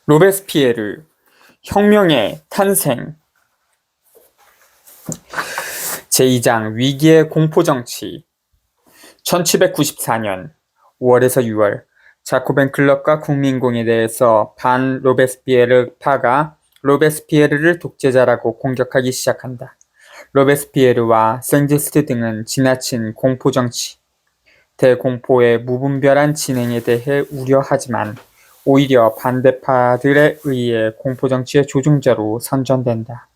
로베스피에르 혁명의 탄생 제2장 위기의 공포정치 1794년 5월에서 6월 자코벤 클럽과 국민공예대에서 반 로베스피에르파가 로베스피에르를 독재자라고 공격하기 시작한다. 로베스피에르와 생지스트 등은 지나친 공포정치, 대공포의 무분별한 진행에 대해 우려하지만 오히려 반대파들에 의해 공포정치의 조종자로 선전된다.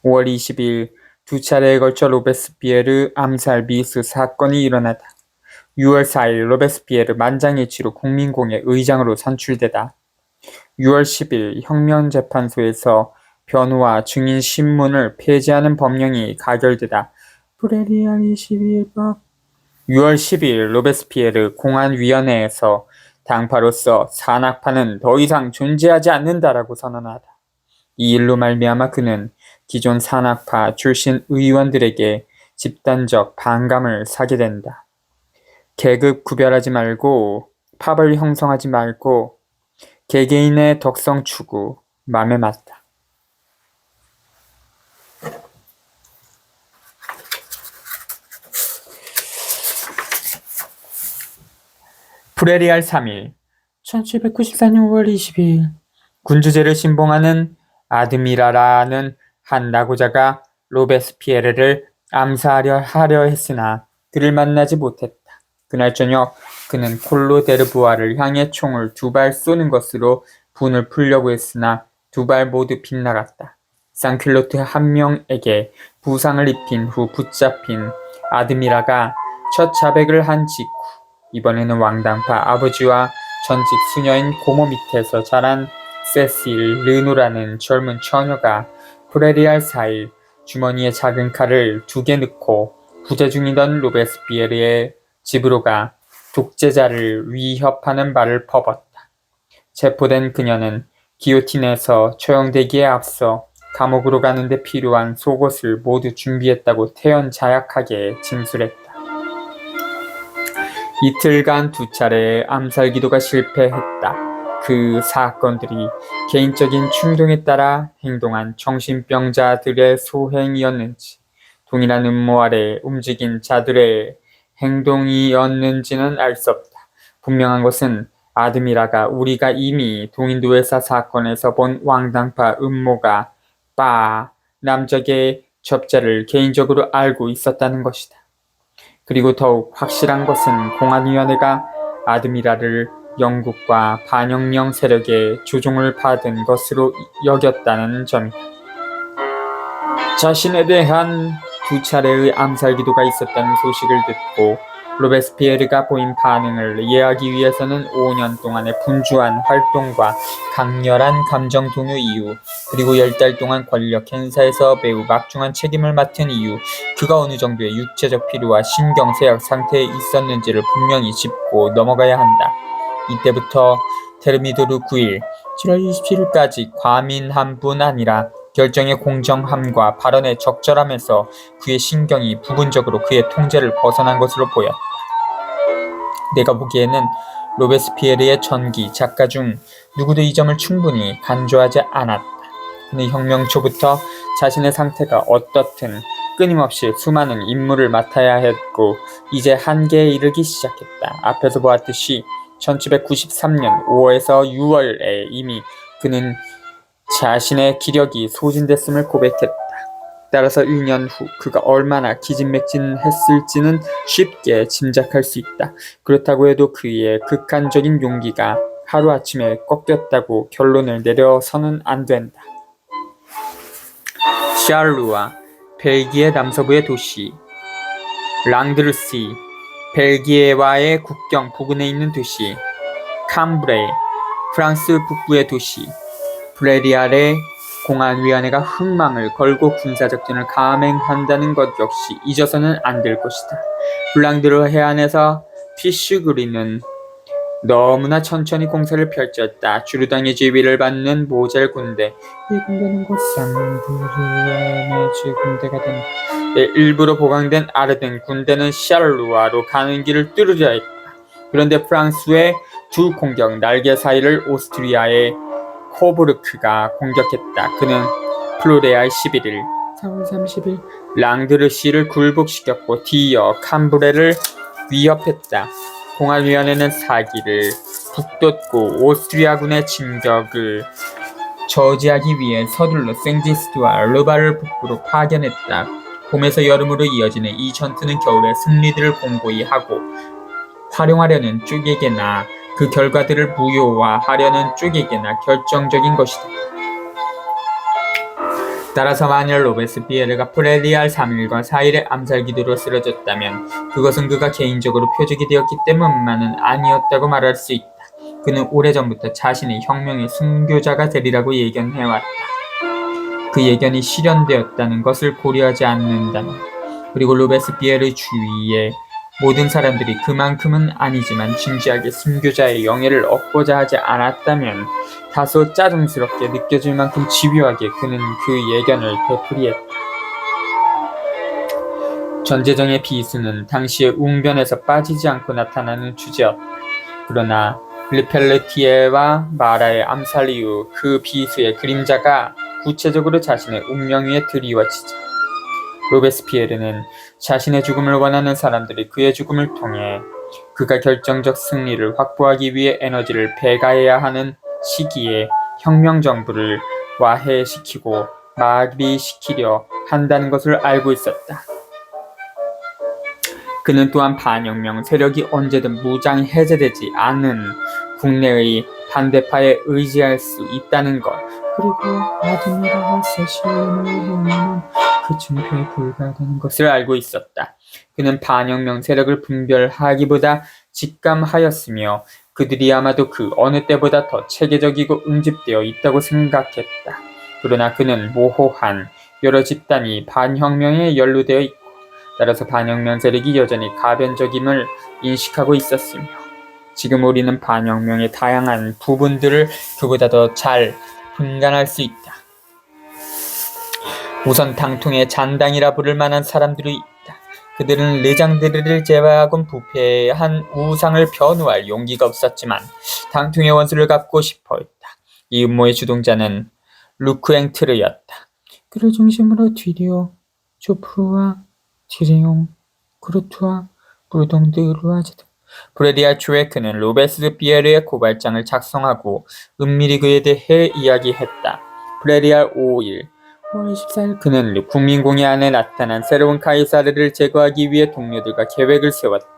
5월 20일 두 차례에 걸쳐 로베스피에르 암살 미수 사건이 일어나다. 6월 4일 로베스피에르 만장일치로 국민공예 의장으로 선출되다. 6월 10일 혁명재판소에서 변호와 증인 신문을 폐지하는 법령이 가결되다. 프레리알 21법 6월 10일 로베스피에르 공안위원회에서 당파로서 산악파는 더 이상 존재하지 않는다라고 선언하다. 이 일로 말미암아 그는 기존 산악파 출신 의원들에게 집단적 반감을 사게 된다. 계급 구별하지 말고 팝을 형성하지 말고 개개인의 덕성 추구 맘에 맞다. 프레리알 3일 1794년 5월 20일 군주제를 신봉하는 아드미라라는 한 나고자가 로베스피에르를 암살하려 했으나 그를 만나지 못했다. 그날 저녁 그는 콜로 데르부아를 향해 총을 2발 쏘는 것으로 분을 풀려고 했으나 2발 모두 빗나갔다. 상킬로트 한 명에게 부상을 입힌 후 붙잡힌 아드미라가 첫 자백을 한 직후 이번에는 왕당파 아버지와 전직 수녀인 고모 밑에서 자란 세실 르노라는 젊은 처녀가 프레리알 4일 주머니에 작은 칼을 2개 넣고 부재 중이던 로베스피에르의 집으로 가 독재자를 위협하는 말을 퍼붓다. 체포된 그녀는 기요틴에서 처형되기에 앞서 감옥으로 가는데 필요한 속옷을 모두 준비했다고 태연자약하게 진술했다. 이틀간 2차례의 암살 기도가 실패했다. 그 사건들이 개인적인 충동에 따라 행동한 정신병자들의 소행이었는지 동일한 음모 아래 움직인 자들의 행동이었는지는 알 수 없다. 분명한 것은 아드미라가 우리가 이미 동인도회사 사건에서 본 왕당파 음모가 남적의 접자를 개인적으로 알고 있었다는 것이다. 그리고 더욱 확실한 것은 공안위원회가 아드미라를 영국과 반혁명 세력의 조종을 받은 것으로 여겼다는 점이다. 자신에 대한 2차례의 암살 기도가 있었다는 소식을 듣고 로베스피에르가 보인 반응을 이해하기 위해서는 5년 동안의 분주한 활동과 강렬한 감정 동요 이후 그리고 10달 동안 권력 행사에서 매우 막중한 책임을 맡은 이후 그가 어느 정도의 육체적 피로와 신경쇠약 상태에 있었는지를 분명히 짚고 넘어가야 한다. 이때부터 테르미도르 9일 7월 27일까지 과민한 뿐 아니라 결정의 공정함과 발언의 적절함에서 그의 신경이 부분적으로 그의 통제를 벗어난 것으로 보였다. 내가 보기에는 로베스피에르의 전기 작가 중 누구도 이 점을 충분히 간주하지 않았다. 그는 혁명 초부터 자신의 상태가 어떻든 끊임없이 수많은 임무를 맡아야 했고 이제 한계에 이르기 시작했다. 앞에서 보았듯이 1793년 5월에서 6월에 이미 그는 자신의 기력이 소진됐음을 고백했다. 따라서 1년 후 그가 얼마나 기진맥진했을지는 쉽게 짐작할 수 있다. 그렇다고 해도 그의 극한적인 용기가 하루아침에 꺾였다고 결론을 내려서는 안 된다. 샤르루아, 벨기에 남서부의 도시 랑드르시, 벨기에와의 국경 부근에 있는 도시 캄브레, 프랑스 북부의 도시 프레리알의 공안위원회가 흥망을 걸고 군사작전을 감행한다는 것 역시 잊어서는 안 될 것이다. 블랑드르 해안에서 피슈그리는 너무나 천천히 공세를 펼쳤다. 주류당의 지휘를 받는 모젤 군대, 이 군대는 곧 상브르네즈 군대가 된다. 일부러 보강된 아르덴 군대는 샤르루아로 가는 길을 뚫으려 했다. 그런데 프랑스의 두 공격 날개 사이를 오스트리아의 코부르크가 공격했다. 그는 플로레알 11일 4월 30일 랑드르시를 굴복시켰고 뒤이어 캄브레를 위협했다. 공안위원회는 사기를 북돋고 오스트리아군의 진격을 저지하기 위해 서둘러 생지스트와 르바를 북부로 파견했다. 봄에서 여름으로 이어지는 이 전투는 겨울에 승리들을 공고히 하고 활용하려는 쪽에게나 그 결과들을 무효화하려는 쪽에게나 결정적인 것이다. 따라서 만일 로베스피에르가 프레리알 3일과 4일의 암살기도로 쓰러졌다면 그것은 그가 개인적으로 표적이 되었기 때문만은 아니었다고 말할 수 있다. 그는 오래전부터 자신의 혁명의 순교자가 되리라고 예견해왔다. 그 예견이 실현되었다는 것을 고려하지 않는다면, 그리고 로베스피에르 주위의 모든 사람들이 그만큼은 아니지만 진지하게 순교자의 영예를 얻고자 하지 않았다면 다소 짜증스럽게 느껴질 만큼 집요하게 그는 그 예견을 되풀이했다. 전제정의 비수는 당시의 웅변에서 빠지지 않고 나타나는 주제였다. 그러나 르펠르티에와 마라의 암살 이후 그 비수의 그림자가 구체적으로 자신의 운명 위에 드리워지자 로베스피에르는 자신의 죽음을 원하는 사람들이 그의 죽음을 통해 그가 결정적 승리를 확보하기 위해 에너지를 배가해야 하는 시기에 혁명정부를 와해시키고 마비시키려 한다는 것을 알고 있었다. 그는 또한 반혁명 세력이 언제든 무장 해제되지 않은 국내의 반대파에 의지할 수 있다는 것, 그리고 아드미랄 세실론을 보면 그 증표에 불과하다는 것을 알고 있었다. 그는 반혁명 세력을 분별하기보다 직감하였으며 그들이 아마도 그 어느 때보다 더 체계적이고 응집되어 있다고 생각했다. 그러나 그는 모호한 여러 집단이 반혁명에 연루되어 있고 따라서 반혁명 세력이 여전히 가변적임을 인식하고 있었으며 지금 우리는 반혁명의 다양한 부분들을 그보다 더 잘 분간할 수 있다. 우선 당통의 잔당이라 부를 만한 사람들이 있다. 그들은 르장드르를 제외하곤 부패한 우상을 변호할 용기가 없었지만 당통의 원수를 갚고 싶어 했다. 이 음모의 주동자는 루크앵트르였다. 그를 중심으로 뒤리오, 조프루와 디레옹, 그루트와 브루동드루아즈 등 프레리알 초에 그는 로베스피에르의 고발장을 작성하고 은밀히 그에 대해 이야기했다. 프레리알 5일 5월 24일 그는 국민공회 안에 나타난 새로운 카이사르를 제거하기 위해 동료들과 계획을 세웠다.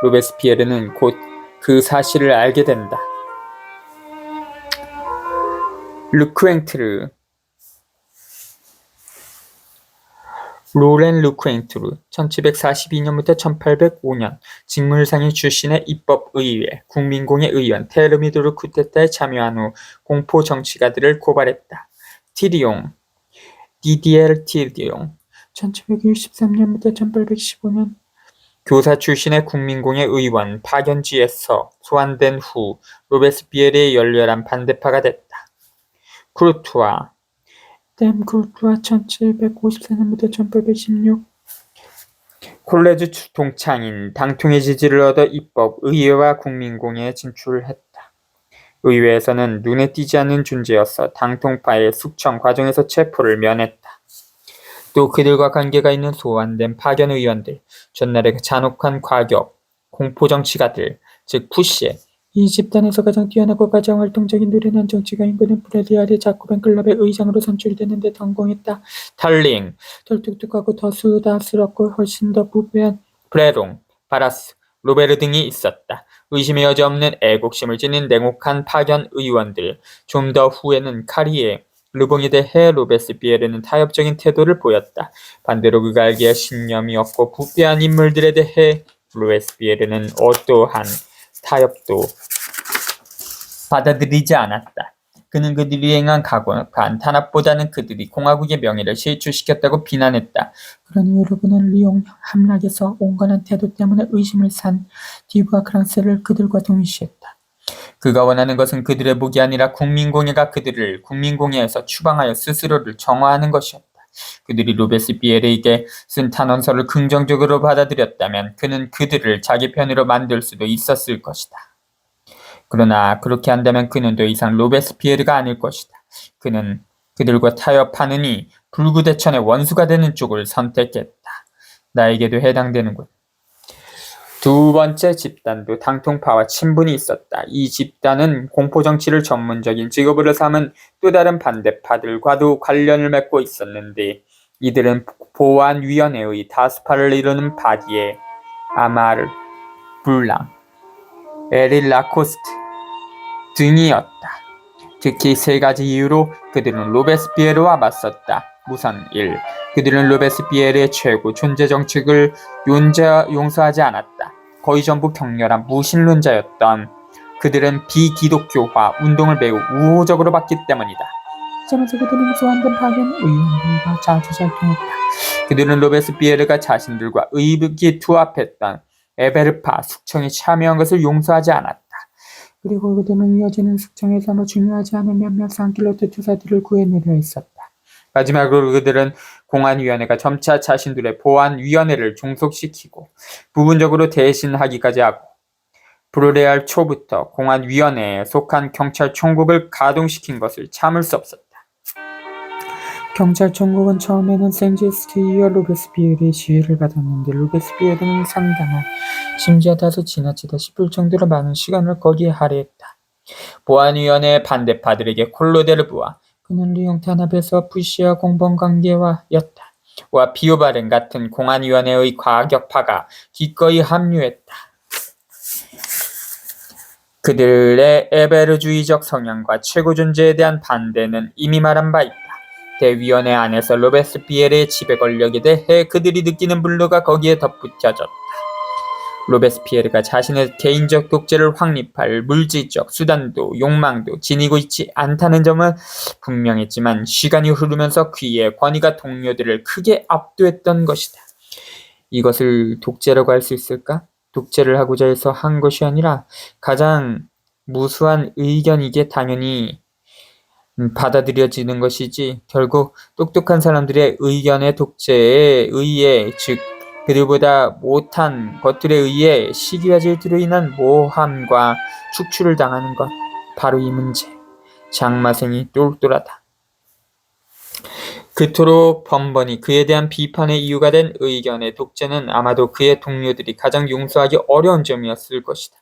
로베스피에르는 곧 그 사실을 알게 된다. 루크앵트르 로렌 루크앵트르 1742년부터 1805년 직물상인 출신의 입법의회, 국민공회 의원 테르미도르 쿠데타에 참여한 후 공포 정치가들을 고발했다. 티리옹 디디엘 티리옹 1763년부터 1815년 교사 출신의 국민공회 의원 파견지에서 소환된 후 로베스피에르의 열렬한 반대파가 됐다. 쿠르투아 댐쿠르투아 1754년부터 1816 콜레즈 동창인 당통의 지지를 얻어 입법, 의회와 국민공회에 진출했다. 의회에서는 눈에 띄지 않는 존재였어 당통파의 숙청 과정에서 체포를 면했다. 또 그들과 관계가 있는 소환된 파견 의원들, 전날의 잔혹한 과격, 공포정치가들, 즉 푸시에 이 집단에서 가장 뛰어나고 가장 활동적인 노련한 정치가인 그는 프레리알의 자코벤 클럽의 의장으로 선출되는 데 성공했다. 털링, 덜 똑똑하고 더 수다스럽고 훨씬 더 부패한 프레롱, 바라스, 로베르 등이 있었다. 의심의 여지 없는 애국심을 지닌 냉혹한 파견 의원들, 좀 더 후에는 카리에, 르봉에 대해 로베스피에르는 타협적인 태도를 보였다. 반대로 그가 알기에 신념이 없고 부패한 인물들에 대해 로베스피에르는 어떠한 타협도 받아들이지 않았다. 그는 그들이 행한 가혹한 탄압보다는 그들이 공화국의 명예를 실추시켰다고 비난했다. 그러니 여러분은 리옹 함락에서 온건한 태도 때문에 의심을 산 디부와 크랑스를 그들과 동시했다. 그가 원하는 것은 그들의 목이 아니라 국민공회가 그들을 국민공회에서 추방하여 스스로를 정화하는 것이었다. 그들이 로베스피에르에게 쓴 탄원서를 긍정적으로 받아들였다면 그는 그들을 자기 편으로 만들 수도 있었을 것이다. 그러나 그렇게 한다면 그는 더 이상 로베스피에르가 아닐 것이다. 그는 그들과 타협하느니 불구대천의 원수가 되는 쪽을 선택했다. 나에게도 해당되는군. 두 번째 집단도 당통파와 친분이 있었다. 이 집단은 공포정치를 전문적인 직업으로 삼은 또 다른 반대파들과도 관련을 맺고 있었는데 이들은 보안위원회의 다수파를 이루는 바디에, 아마르, 블랑, 에릴 라코스트 등이었다. 특히 세 가지 이유로 그들은 로베스피에르와 맞섰다. 우선 1. 그들은 로베스피에르의 최고 존재 정책을 용서하지 않았다. 거의 전부 격렬한 무신론자였던 그들은 비기독교화 운동을 매우 우호적으로 봤기 때문이다. 그러면서 그들은 소환된 파견 의원들과 자주 살통했다. 그들은 로베스피에르가 자신들과 의기투합했던 에베르파 숙청에 참여한 것을 용서하지 않았다. 그리고 그들은 이어지는 숙청에서 중요하지 않은 몇몇 산킬로트 투사들을 구해내려 했었다. 마지막으로 그들은 공안위원회가 점차 자신들의 보안위원회를 종속시키고 부분적으로 대신하기까지 하고 브로레알 초부터 공안위원회에 속한 경찰총국을 가동시킨 것을 참을 수 없었다. 경찰총국은 처음에는 생제스트이와 로베스피에르의 지휘를 받았는데 로베스피에르는 상당한, 심지어 다소 지나치다 싶을 정도로 많은 시간을 거기에 할애했다. 보안위원회의 반대파들에게 콜로데르브와 그는 리옹 탄압에서 푸시와 공범관계와였다. 와 비오바렌 같은 공안위원회의 과격파가 기꺼이 합류했다. 그들의 에베르주의적 성향과 최고 존재에 대한 반대는 이미 말한 바 있다. 대위원회 안에서 로베스피에르의 지배 권력에 대해 그들이 느끼는 분노가 거기에 덧붙여졌다. 로베스피에르가 자신의 개인적 독재를 확립할 물질적 수단도 욕망도 지니고 있지 않다는 점은 분명했지만 시간이 흐르면서 그의 권위가 동료들을 크게 압도했던 것이다. 이것을 독재라고 할 수 있을까? 독재를 하고자 해서 한 것이 아니라 가장 무수한 의견이기에 당연히 받아들여지는 것이지, 결국 똑똑한 사람들의 의견의 독재에 의해, 즉 그들보다 못한 것들에 의해 시기와 질투로 인한 모함과 축출을 당하는 것, 바로 이 문제. 장마생이 똘똘하다. 그토록 번번이 그에 대한 비판의 이유가 된 의견의 독재는 아마도 그의 동료들이 가장 용서하기 어려운 점이었을 것이다.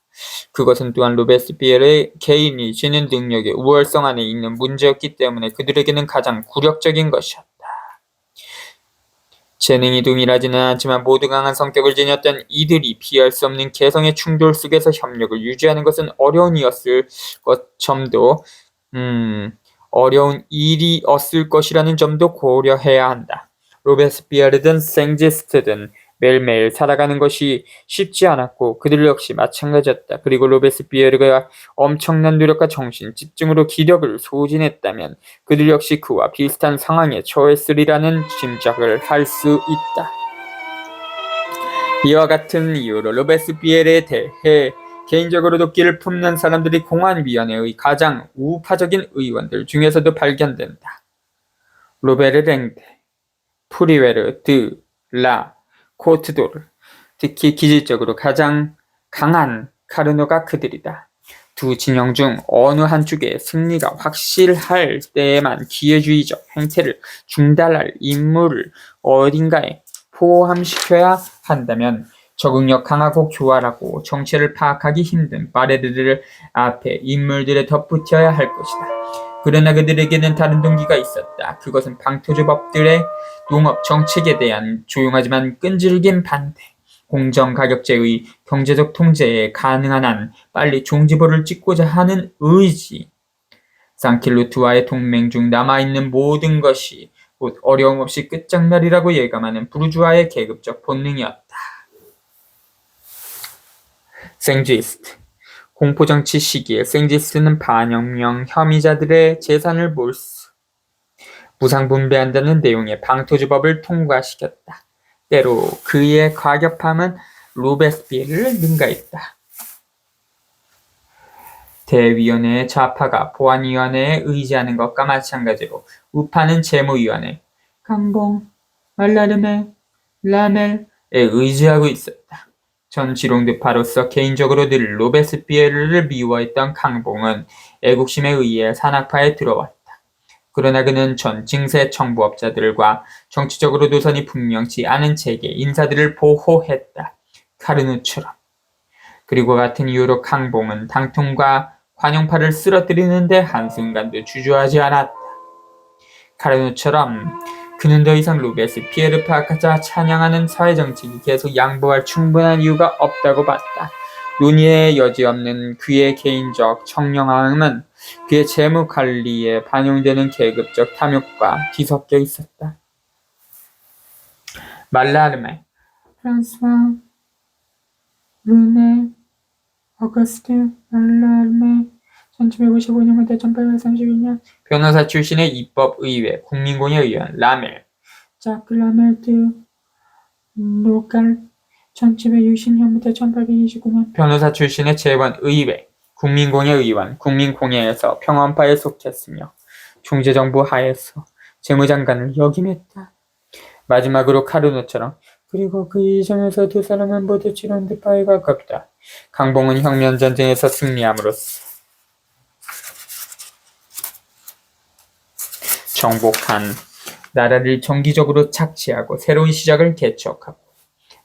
그것은 또한 로베스피에르의 개인이 지닌 능력의 우월성 안에 있는 문제였기 때문에 그들에게는 가장 굴욕적인 것이었다. 재능이 동일하지는 않지만 모두 강한 성격을 지녔던 이들이 피할 수 없는 개성의 충돌 속에서 협력을 유지하는 것은 어려운 일이었을 것이라는 점도 고려해야 한다. 로베스피에르든 생제스트든 매일매일 살아가는 것이 쉽지 않았고 그들 역시 마찬가지였다. 그리고 로베스피에르가 엄청난 노력과 정신, 집중으로 기력을 소진했다면 그들 역시 그와 비슷한 상황에 처했으리라는 짐작을 할 수 있다. 이와 같은 이유로 로베스피에르에 대해 개인적으로 끼를 품는 사람들이 공안위원회의 가장 우파적인 의원들 중에서도 발견된다. 로베르 랭데, 프리웨르 드 라 코트도르, 특히 기질적으로 가장 강한 카르노가 그들이다. 두 진영 중 어느 한쪽의 승리가 확실할 때에만 기회주의적 행태를 중단할 인물을 어딘가에 포함시켜야 한다면 적응력 강하고 교활하고 정체를 파악하기 힘든 바레르들 앞에 인물들에 덧붙여야 할 것이다. 그러나 그들에게는 다른 동기가 있었다. 그것은 방토주법들의 농업 정책에 대한 조용하지만 끈질긴 반대, 공정가격제의 경제적 통제에 가능한 한 빨리 종지부를 찍고자 하는 의지, 산킬루트와의 동맹 중 남아있는 모든 것이 곧 어려움 없이 끝장나리라고 예감하는 부르주아의 계급적 본능이었다. 생지스트. 공포정치 시기에 생지스트는 반혁명 혐의자들의 재산을 몰수, 무상분배한다는 내용의 방토주법을 통과시켰다. 때로 그의 과격함은 로베스피에르를 능가했다. 대위원회의 좌파가 보안위원회에 의지하는 것과 마찬가지로 우파는 재무위원회, 감봉, 말라르메, 라멜에 의지하고 있었다. 전 지롱드파로서 개인적으로 늘 로베스피에르를 미워했던 강봉은 애국심에 의해 산악파에 들어왔다. 그러나 그는 전 징세 청부업자들과 정치적으로 노선이 분명치 않은 재계 인사들을 보호했다. 카르누처럼. 그리고 같은 이유로 강봉은 당통과 관용파를 쓰러뜨리는데 한순간도 주저하지 않았다. 카르누처럼 그는 더 이상 로베스피에르파가 찬양하는 사회정책이 계속 양보할 충분한 이유가 없다고 봤다. 논의의 여지없는 그의 개인적 청량함은 그의 재무관리에 반영되는 계급적 탐욕과 뒤섞여 있었다. 말라르메, 프랑스와 르네, 어거스트 말라르메 1755년부터 1832년 변호사 출신의 입법의회 국민공예의원 라멜 자크 라멜드 노갈 1760년부터 1829년 변호사 출신의 재원의회 국민공예의원 국민공예에서 평원파에 속했으며 중재정부 하에서 재무장관을 역임했다. 마지막으로 카르노처럼 그리고 그 이전에서 두 사람은 모두 지론드파에 가깝다. 강봉은 혁명전쟁에서 승리함으로써 정복한 나라를 정기적으로 착취하고 새로운 시작을 개척하고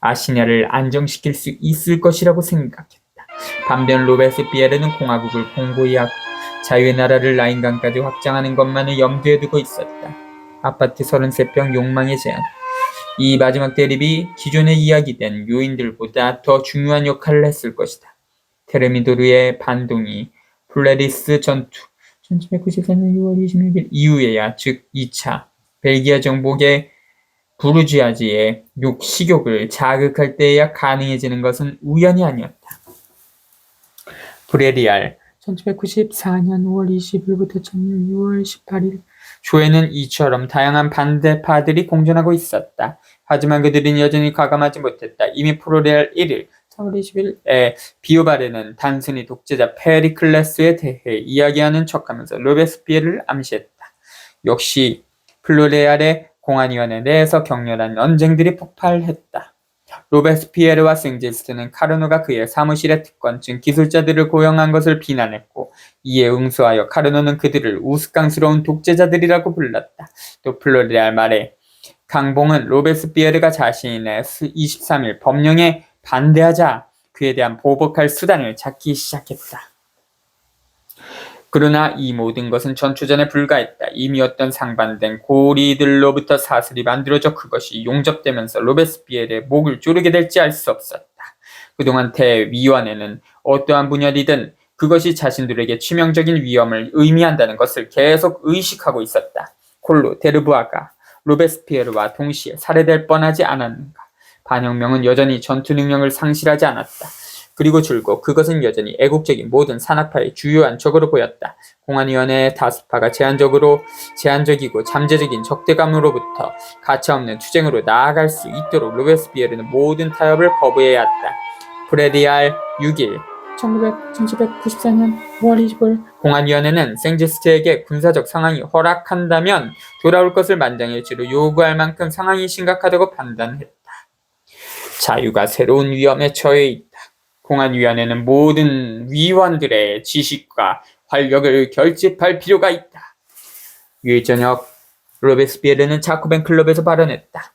아시냐를 안정시킬 수 있을 것이라고 생각했다. 반면 로베스피에르는 공화국을 공고히 하고 자유의 나라를 라인강까지 확장하는 것만을 염두에 두고 있었다. 아파트 33평 욕망의 제한. 이 마지막 대립이 기존에 이야기된 요인들보다 더 중요한 역할을 했을 것이다. 테르미도르의 반동이 플레리스 전투 1794년 6월 26일 이후에야 즉 2차 벨기아 정복의 부르주아지의 식욕을 자극할 때에야 가능해지는 것은 우연이 아니었다. 브레리알 1794년 5월 20일부터 6월 18일 조에는 이처럼 다양한 반대파들이 공존하고 있었다. 하지만 그들은 여전히 과감하지 못했다. 이미 플로레알 1일 3월 20일에 비오바르는 단순히 독재자 페리클레스에 대해 이야기하는 척하면서 로베스피에르를 암시했다. 역시 플로레알의 공안위원회 내에서 격렬한 언쟁들이 폭발했다. 로베스피에르와 생제스트는 카르노가 그의 사무실의 특권층 기술자들을 고용한 것을 비난했고 이에 응수하여 카르노는 그들을 우스꽝스러운 독재자들이라고 불렀다. 또 플로레알 말에 강봉은 로베스피에르가 자신의 23일 법령에 반대하자 그에 대한 보복할 수단을 찾기 시작했다. 그러나 이 모든 것은 전초전에 불과했다. 이미 어떤 상반된 고리들로부터 사슬이 만들어져 그것이 용접되면서 로베스피에르의 목을 조르게 될지 알 수 없었다. 그동안 대위원회는 어떠한 분야이든 그것이 자신들에게 치명적인 위험을 의미한다는 것을 계속 의식하고 있었다. 콜로 데르부아가 로베스피에르와 동시에 살해될 뻔하지 않았는가. 반혁명은 여전히 전투 능력을 상실하지 않았다. 그리고 줄곧 그것은 여전히 애국적인 모든 산악파의 주요한 적으로 보였다. 공안위원회의 다수파가 제한적이고 잠재적인 적대감으로부터 가차없는 투쟁으로 나아갈 수 있도록 로베스피에르는 모든 타협을 거부해야 했다. 브레디알 6일 1794년 5월 25일 공안위원회는 생제스트에게 군사적 상황이 허락한다면 돌아올 것을 만장일치로 요구할 만큼 상황이 심각하다고 판단했다. 자유가 새로운 위험에 처해 있다. 공안위원회는 모든 위원들의 지식과 활력을 결집할 필요가 있다. 6일 저녁 로베스피에르는 자코벤 클럽에서 발언했다.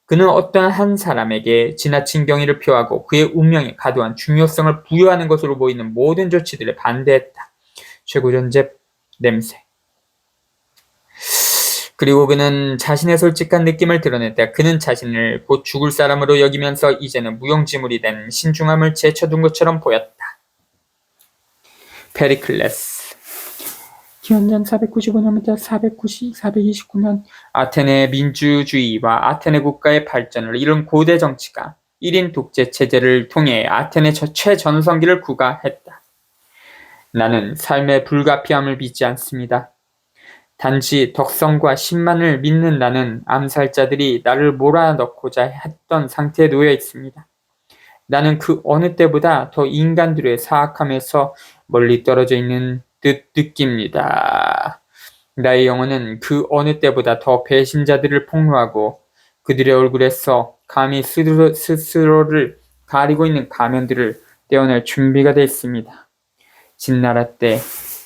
그는 어떤 한 사람에게 지나친 경의를 표하고 그의 운명에 과도한 중요성을 부여하는 것으로 보이는 모든 조치들에 반대했다. 최고전제 냄새. 그리고 그는 자신의 솔직한 느낌을 드러냈다. 그는 자신을 곧 죽을 사람으로 여기면서 이제는 무용지물이 된 신중함을 제쳐둔 것처럼 보였다. 페리클레스 기원전 495년부터 429년 아테네 민주주의와 아테네 국가의 발전을 이룬 고대 정치가 1인 독재 체제를 통해 아테네 최전성기를 구가했다. 나는 삶의 불가피함을 믿지 않습니다. 단지 덕성과 신만을 믿는 나는 암살자들이 나를 몰아넣고자 했던 상태에 놓여 있습니다. 나는 그 어느 때보다 더 인간들의 사악함에서 멀리 떨어져 있는 듯 느낍니다. 나의 영혼은 그 어느 때보다 더 배신자들을 폭로하고 그들의 얼굴에서 감히 스스로를 가리고 있는 가면들을 떼어낼 준비가 됐습니다. 진나라 때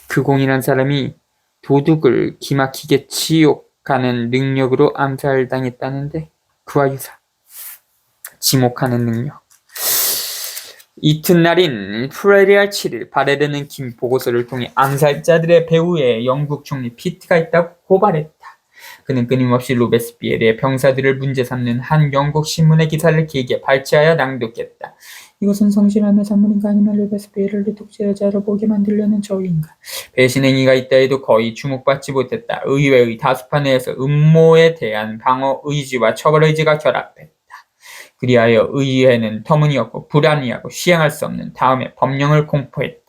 그공이란 사람이 도둑을 기막히게 치욕하는 능력으로 암살당했다는데 그와 유사. 지목하는 능력. 이튿날인 프레리알 7일 바레르는 긴 보고서를 통해 암살자들의 배후에 영국 총리 피트가 있다고 고발했다. 그는 끊임없이 로베스피에르의 병사들을 문제 삼는 한 영국 신문의 기사를 길게 발췌하여 낭독했다. 이것은 성실함의 산물인가 아니면 로베스피에르를 독재자로 보게 만들려는 저위인가. 배신행위가 있다 해도 거의 주목받지 못했다. 의회의 다수파 내에서 음모에 대한 방어 의지와 처벌 의지가 결합했다. 그리하여 의회는 터무니없고 불합리하고 시행할 수 없는 다음에 법령을 공포했다.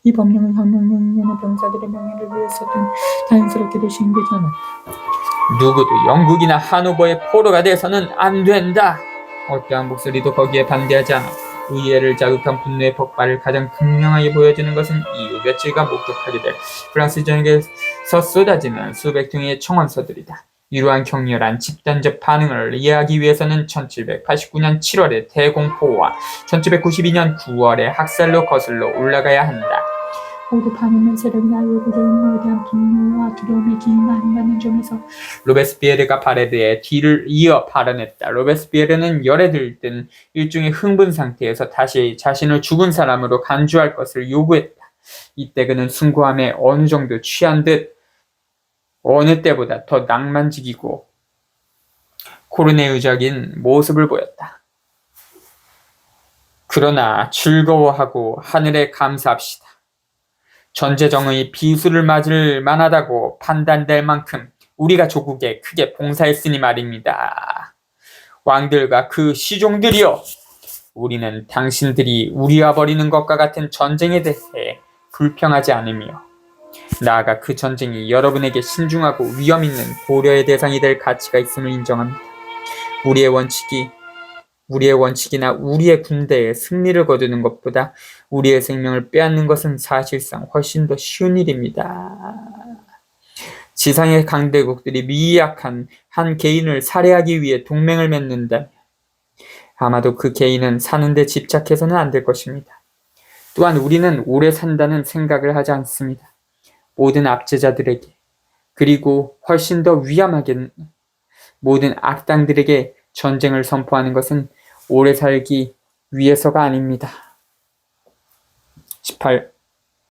이 법령은 혁명연의 병사들의 명예를 위해서든 자연스럽게도 시행되지 않았다. 누구도 영국이나 하노버의 포로가 돼서는 안 된다. 어떠한 목소리도 거기에 반대하지 않았다. 의회를 자극한 분노의 폭발을 가장 극명하게 보여주는 것은 이후 며칠간 목격하게 될 프랑스 전역에서 쏟아지는 수백 통의 청원서들이다. 이러한 격렬한 집단적 반응을 이해하기 위해서는 1789년 7월의 대공포와 1792년 9월의 학살로 거슬러 올라가야 한다. 모두 반응의 세력이나 외국의 음모에 대한 분노와 두려움에 기인하는 점에서 로베스피에르가 바레르의 뒤를 이어 발언했다. 로베스피에르는 열에 들뜬 일종의 흥분 상태에서 다시 자신을 죽은 사람으로 간주할 것을 요구했다. 이때 그는 숭고함에 어느 정도 취한 듯 어느 때보다 더 낭만적이고 코르네유적인 모습을 보였다. 그러나 즐거워하고 하늘에 감사합시다. 전제정의 비수를 맞을 만하다고 판단될 만큼 우리가 조국에 크게 봉사했으니 말입니다. 왕들과 그 시종들이여, 우리는 당신들이 우리와 벌이는 것과 같은 전쟁에 대해 불평하지 않으며 나아가 그 전쟁이 여러분에게 신중하고 위험 있는 고려의 대상이 될 가치가 있음을 인정합니다. 우리의 원칙이나 우리의 군대에 승리를 거두는 것보다 우리의 생명을 빼앗는 것은 사실상 훨씬 더 쉬운 일입니다. 지상의 강대국들이 미약한 한 개인을 살해하기 위해 동맹을 맺는다면 아마도 그 개인은 사는데 집착해서는 안 될 것입니다. 또한 우리는 오래 산다는 생각을 하지 않습니다. 모든 압제자들에게, 그리고 훨씬 더 위험하게 모든 악당들에게 전쟁을 선포하는 것은 오래 살기 위해서가 아닙니다. 18.